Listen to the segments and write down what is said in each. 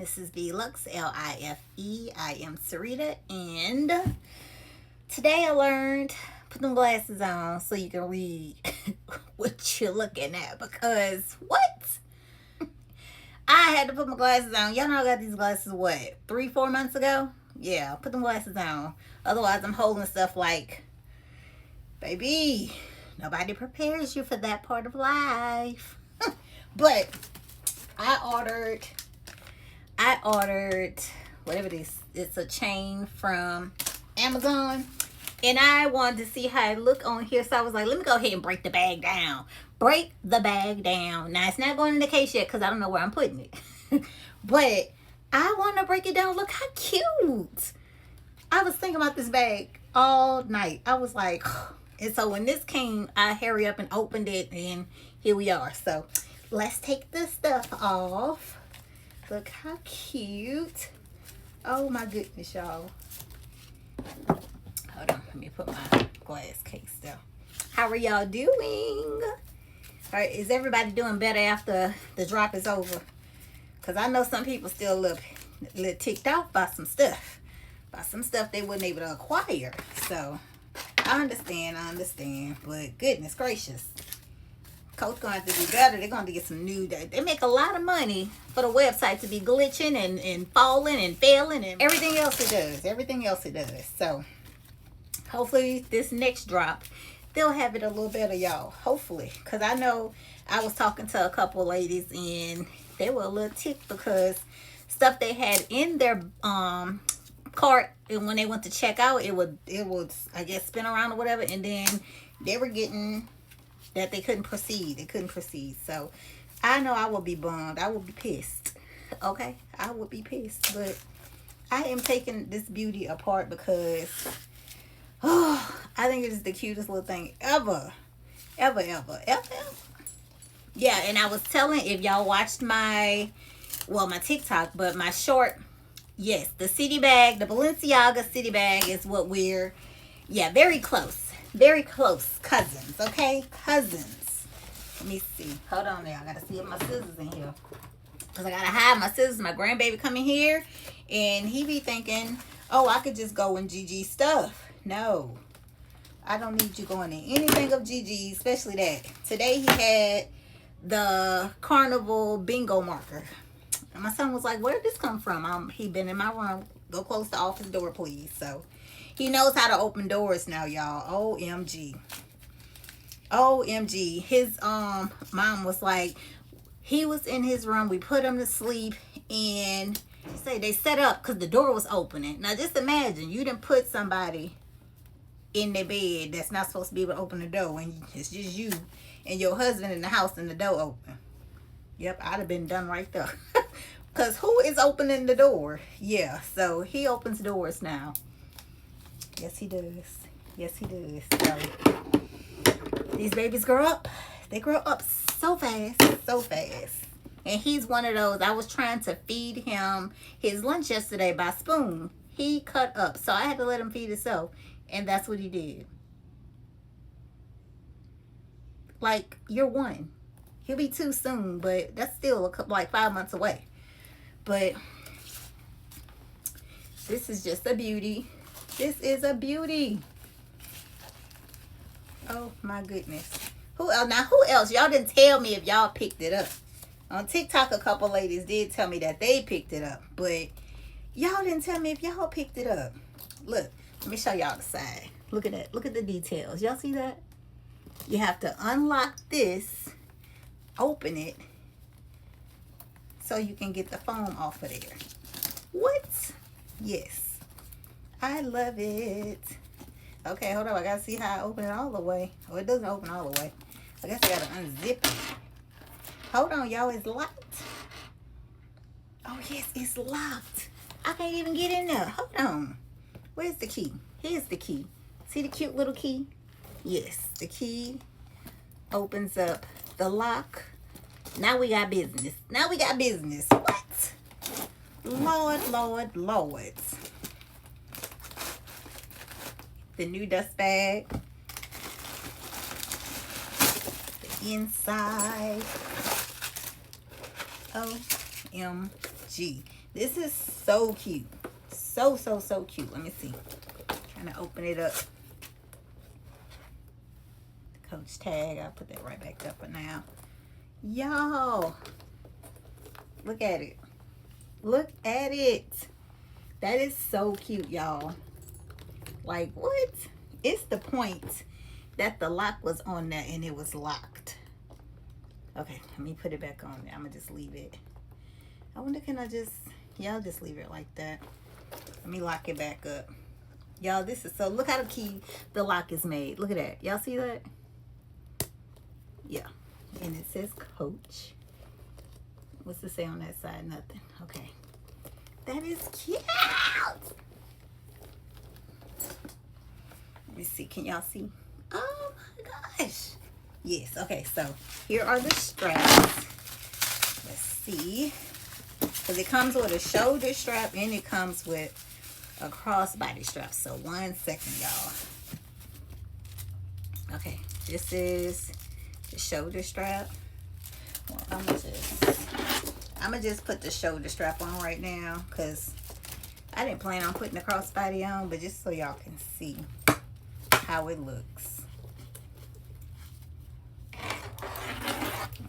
Mrs. B Lux, L-I-F-E. I am Sarita, and today I learned put them glasses on so you can read what you're looking at, because what? I had to put my glasses on. Y'all know I got these glasses, what, 3-4 months ago? Yeah, put them glasses on. Otherwise, I'm holding stuff like, baby, nobody prepares you for that part of life. But I ordered whatever it is. It's a chain from Amazon, and I wanted to see how it looked on here, so I was like, let me go ahead and break the bag down. Break the bag down. Now, it's not going in the case yet because I don't know where I'm putting it. But I want to break it down. Look how cute. I was thinking about this bag all night. I was like, and so when this came, I hurry up and opened it, and here we are. So let's take this stuff off. Look how cute. Oh my goodness, y'all. Hold on, let me put my glass case down. How are y'all doing? All right, is everybody doing better after the drop is over? Because I know some people still a little ticked off by some stuff. By some stuff they wasn't able to acquire. So, I understand. But goodness gracious. Coach going to have to do better. They're going to have to get some new. They make a lot of money for the website to be glitching and falling and failing and everything else it does. So, hopefully this next drop, they'll have it a little better, y'all. Hopefully. Because I know I was talking to a couple ladies and they were a little ticked because stuff they had in their cart, and when they went to check out, it would I guess spin around or whatever, and then they were getting that they couldn't proceed. So I know I would be bummed. I would be pissed. Okay? I would be pissed. But I am taking this beauty apart because I think it is the cutest little thing ever. Ever. Yeah, and I was telling, if y'all watched my TikTok, but my short, yes, the city bag, the Balenciaga city bag is what we're, very close cousins, okay? Cousins. Let me see. Hold on there. I got to see if my scissors in here. Because I got to hide my scissors. My grandbaby coming here, and he be thinking, oh, I could just go in Gigi's stuff. No. I don't need you going in anything of Gigi, especially that. Today he had the carnival bingo marker. And my son was like, where did this come from? He been in my room. Go close the office door, please. So he knows how to open doors now, y'all. OMG. His mom was like, he was in his room. We put him to sleep, and they set up because the door was opening. Now just imagine, you done put somebody in their bed that's not supposed to be able to open the door, and it's just you and your husband in the house and the door open. Yep, I'd have been done right there. Because who is opening the door? Yeah, so he opens doors now. Yes, he does. So, these babies grow up. They grow up so fast. And he's one of those. I was trying to feed him his lunch yesterday by spoon. He cut up, so I had to let him feed himself. And that's what he did. Like, you're one. He'll be 2 soon, but that's still like 5 months away. But this is just a beauty. This is a beauty. Oh my goodness. Who else? Y'all didn't tell me if y'all picked it up. On TikTok, a couple ladies did tell me that they picked it up, but y'all didn't tell me if y'all picked it up. Look, let me show y'all the side. Look at that. Look at the details. Y'all see that? You have to unlock this, open it, so you can get the foam off of there. What? Yes. I love it. Okay, hold on. I gotta see how I open it all the way. Oh, it doesn't open all the way. I guess I gotta unzip it. Hold on, y'all. It's locked. Oh, yes, it's locked. I can't even get in there. Hold on. Where's the key? Here's the key. See the cute little key? Yes, the key opens up the lock. Now we got business. What? Lord. The new dust bag. The inside. OMG. This is so cute. So cute. Let me see. Trying to open it up. Coach tag. I'll put that right back up for now. Y'all, look at it. Look at it. That is so cute, y'all. Like, what? It's the point that the lock was on there and it was locked. Okay, let me put it back on there. I'm gonna just leave it. I wonder, can I just, yeah, I'll just leave it like that. Let me lock it back up. Y'all, this is so, look how the lock is made. Look at that. Y'all see that? Yeah. And it says Coach. What's it say on that side? Nothing. Okay. That is cute. Let me see. Can y'all see? Oh my gosh. Yes. Okay. So here are the straps. Let's see. Because it comes with a shoulder strap and it comes with a crossbody strap. So 1 second, y'all. Okay. This is the shoulder strap. Well, I'm gonna just put the shoulder strap on right now because I didn't plan on putting the crossbody on, but just so y'all can see how it looks.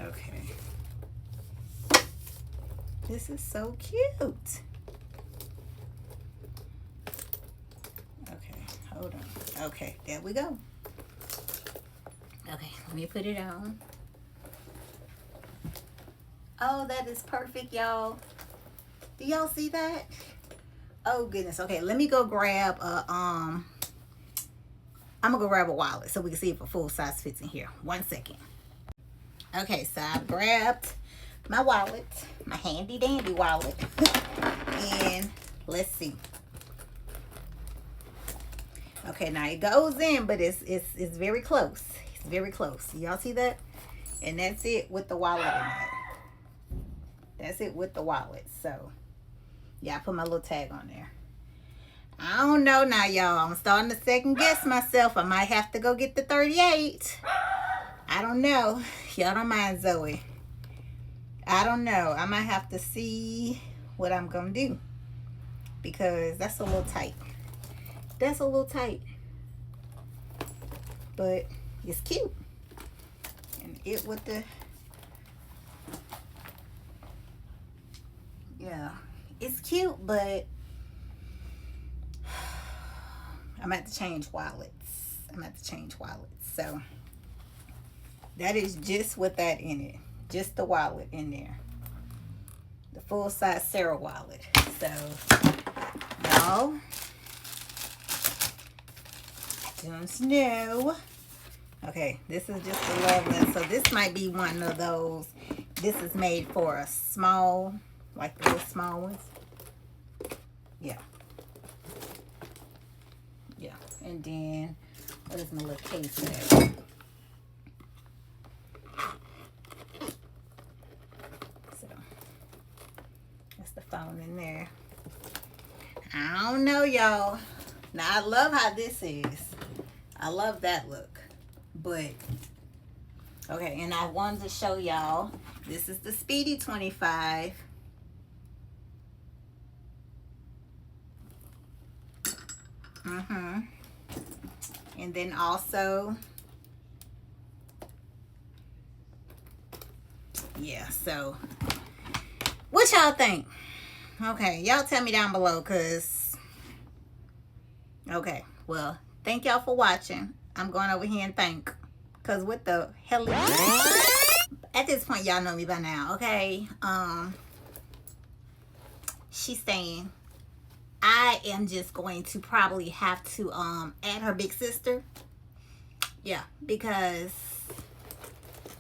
Okay. This is so cute. Okay, hold on. Okay, there we go. Okay, let me put it on. Oh, that is perfect, y'all. Do y'all see that? Oh goodness. Okay, let me go grab a I'm gonna go grab a wallet so we can see if a full size fits in here. 1 second. Okay, so I grabbed my wallet, my handy dandy wallet, and let's see. Okay, now it goes in, but it's very close. It's very close. Y'all see that? And that's it with the wallet in it. That's it with the wallet. So yeah, I put my little tag on there. I don't know now, y'all. I'm starting to second guess myself. I might have to go get the 38. I don't know. Y'all don't mind Zoe. I don't know. I might have to see what I'm gonna do because that's a little tight. That's a little tight, but it's cute. And it with the, yeah, it's cute, but I'm gonna have to change wallets. So that is just with that in it. Just the wallet in there. The full size Sarah wallet. So y'all just know. Okay, this is just a lovely. So this might be one of those. This is made for a small, like the little small ones. Yeah. Yeah. And then what is my little case there? So that's the phone in there. I don't know, y'all. Now I love how this is. I love that look. But okay, and I wanted to show y'all. This is the Speedy 25. And then also, yeah, so what y'all think? Okay, y'all tell me down below, because okay, well, thank y'all for watching. I'm going over here and thank, because what the hell at this point, y'all know me by now. Okay, she's saying I am just going to probably have to add her big sister. Yeah, because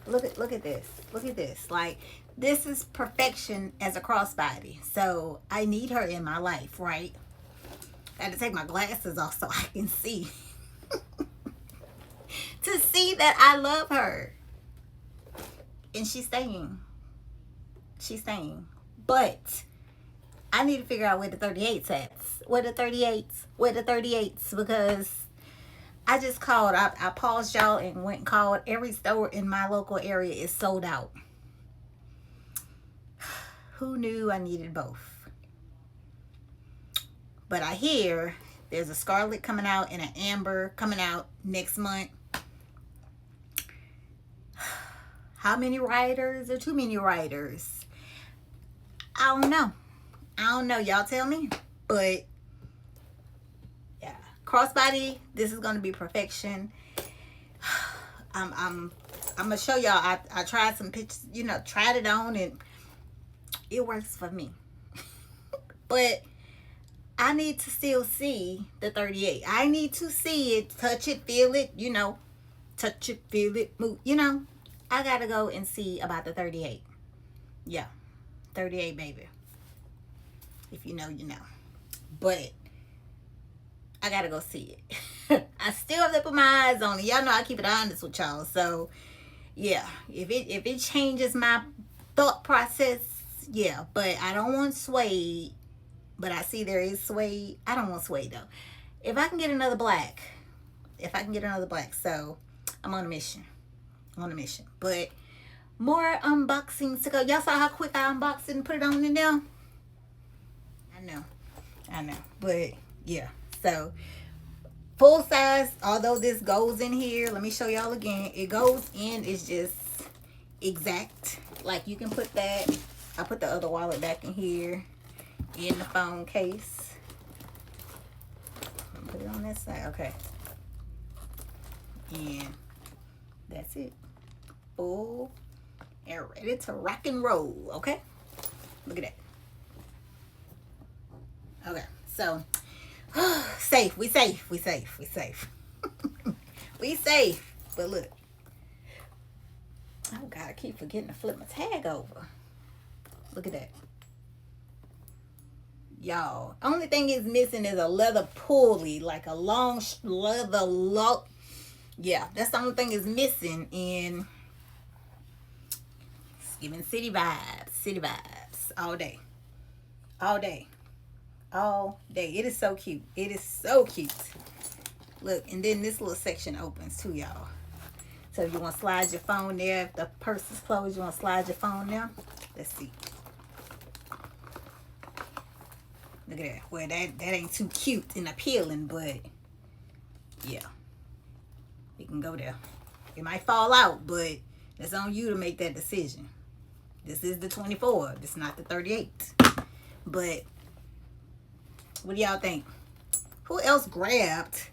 look at this. Look at this. Like, this is perfection as a crossbody. So I need her in my life, right? I had to take my glasses off so I can see. To see that I love her. And she's staying. She's staying. But I need to figure out where the 38's at. Where the 38's, because I just called. I paused y'all and went and called. Every store in my local area is sold out. Who knew I needed both? But I hear there's a scarlet coming out and an amber coming out next month. How many Rhyders or too many Rhyders? I don't know. I don't know. Y'all tell me. But yeah, crossbody. This is gonna be perfection. I'm gonna show y'all. I tried some pictures. You know, tried it on and it works for me. But I need to still see the 38. I need to see it, touch it, feel it. You know, touch it, feel it, move. You know. I gotta go and see about the 38. Yeah, 38, baby. If you know, you know. But I gotta go see it. I still have to put my eyes on it. Y'all know I keep it honest with y'all. So yeah, if it changes my thought process, yeah. But I don't want suede. But I see there is suede. I don't want suede though. If I can get another black, so I'm on a mission. But more unboxings to go. Y'all saw how quick I unboxed it and put it on in there? I know. But yeah. So full size, although this goes in here, let me show y'all again. It goes in, it's just exact. Like you can put that. I put the other wallet back in here in the phone case. Put it on that side. Okay. And that's it. Full and ready to rock and roll. Okay, look at that. Okay, so safe. We safe. We safe. But look, oh god, I keep forgetting to flip my tag over. Look at that, y'all. Only thing is missing is a leather pulley, like a long leather lock. Yeah, that's the only thing is missing. And giving city vibes all day. It is so cute. Look, and then this little section opens too, y'all. So if you want to slide your phone there, if the purse is closed, you want to slide your phone there. Let's see. Look at that. Well, that ain't too cute and appealing, but yeah, it can go there. It might fall out, but it's on you to make that decision. This is the 24. This is not the 38. But what do y'all think? Who else grabbed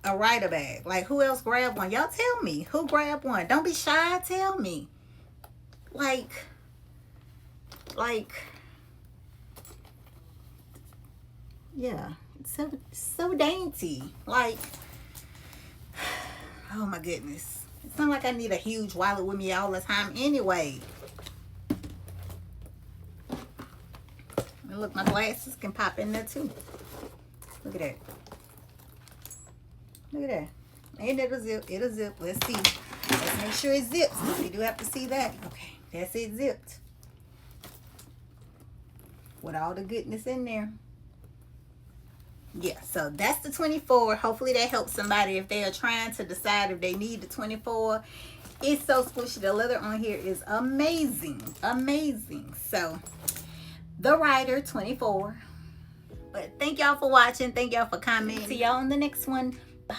a Rhyder bag? Like, who else grabbed one? Y'all tell me. Who grabbed one? Don't be shy. Tell me. Like, yeah. It's so dainty. Like, oh my goodness. It's not like I need a huge wallet with me all the time anyway. And look, my glasses can pop in there too. Look at that. And it'll zip. Let's see. Let's make sure it zips. We do have to see that. Okay, that's it zipped. With all the goodness in there. Yeah, so that's the 24. Hopefully that helps somebody if they are trying to decide if they need the 24. It's so squishy. The leather on here is amazing. So the Rhyder 24. But thank y'all for watching. Thank y'all for commenting. See y'all on the next one. Bye.